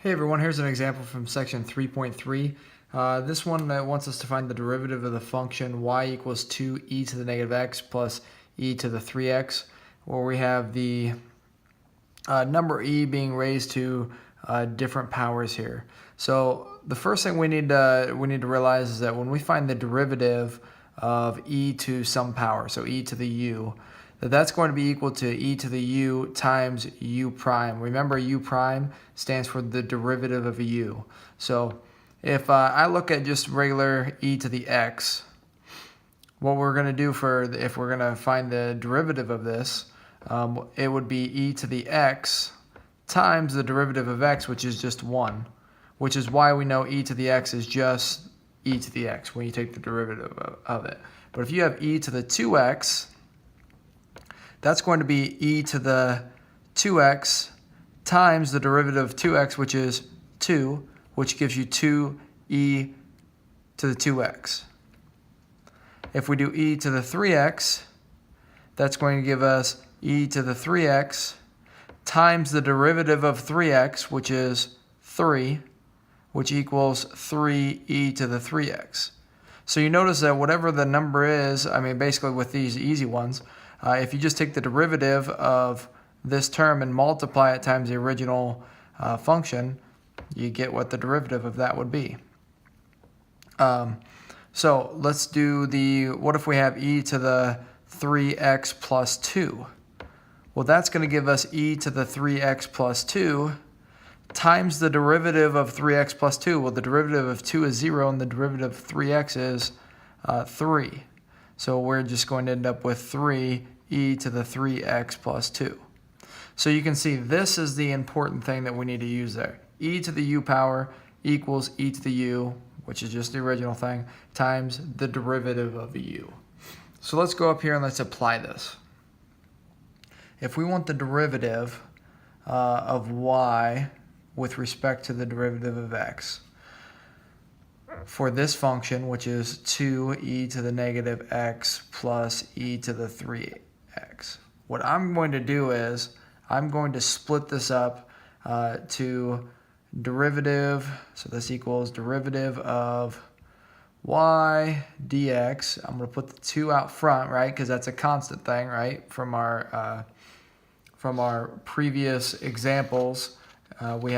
Hey everyone, here's an example from section 3.3. This one wants us to find the derivative of the function y equals 2e to the negative x plus e to the 3x, where we have the number e being raised to different powers here. So the first thing we need to realize is that when we find the derivative of e to some power, so e to the u, that's going to be equal to e to the u times u prime. Remember, u prime stands for the derivative of a u. So if I look at just regular e to the x, what we're going to do if we're going to find the derivative of this, it would be e to the x times the derivative of x, which is just 1, which is why we know e to the x is just e to the x when you take the derivative of it. But if you have e to the 2x, that's going to be e to the 2x times the derivative of 2x, which is 2, which gives you 2e to the 2x. If we do e to the 3x, that's going to give us e to the 3x times the derivative of 3x, which is 3, which equals 3e to the 3x. So you notice that whatever the number is, basically with these easy ones, if you just take the derivative of this term and multiply it times the original function, you get what the derivative of that would be. So let's do what if we have e to the 3x plus 2? Well, that's going to give us e to the 3x plus 2 times the derivative of 3x plus 2. Well, the derivative of 2 is 0, and the derivative of 3x is 3. So we're just going to end up with 3e to the 3x plus 2. So you can see this is the important thing that we need to use there. E to the u power equals e to the u, which is just the original thing, times the derivative of a u. So let's go up here and let's apply this. If we want the derivative of y with respect to the derivative of x, for this function, which is 2e to the negative x plus e to the 3x. What I'm going to do is I'm going to split this up to derivative, so this equals derivative of y dx. I'm going to put the 2 out front, right, because that's a constant thing, right, from our previous examples. When we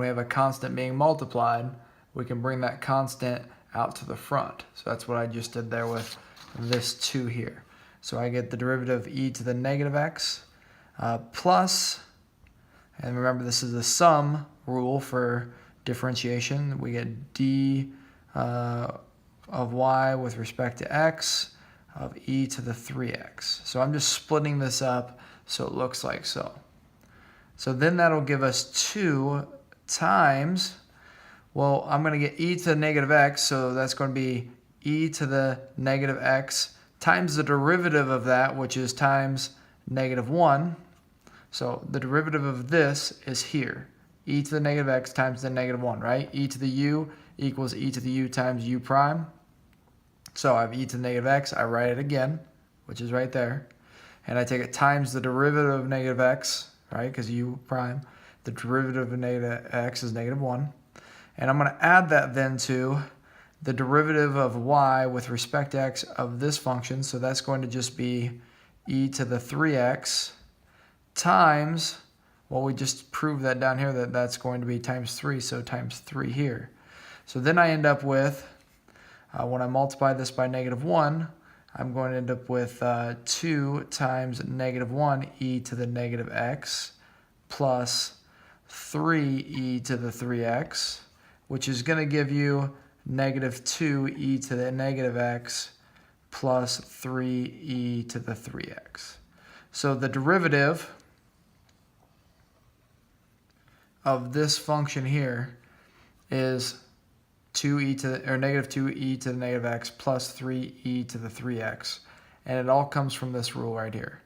have a constant being multiplied, we can bring that constant out to the front. So that's what I just did there with this 2 here. So I get the derivative of e to the negative x plus, and remember this is a sum rule for differentiation. We get d of y with respect to x of e to the 3x. So I'm just splitting this up so it looks like so. So then that'll give us 2 times, well, I'm going to get e to the negative x, so that's going to be e to the negative x times the derivative of that, which is times negative 1. So the derivative of this is here, e to the negative x times the negative 1, right? E to the u equals e to the u times u prime. So I have e to the negative x, I write it again, which is right there, and I take it times the derivative of negative x, right, because u prime, the derivative of negative x is negative 1. And I'm going to add that then to the derivative of y with respect to x of this function. So that's going to just be e to the 3x times, well, we just proved that down here that that's going to be times 3, so times 3 here. So then I end up with, when I multiply this by negative 1, I'm going to end up with 2 times negative 1 e to the negative x plus 3e to the 3x, which is going to give you negative 2e to the negative x plus 3e to the 3x. So the derivative of this function here is negative 2e to the negative x plus 3e to the 3x, and it all comes from this rule right here.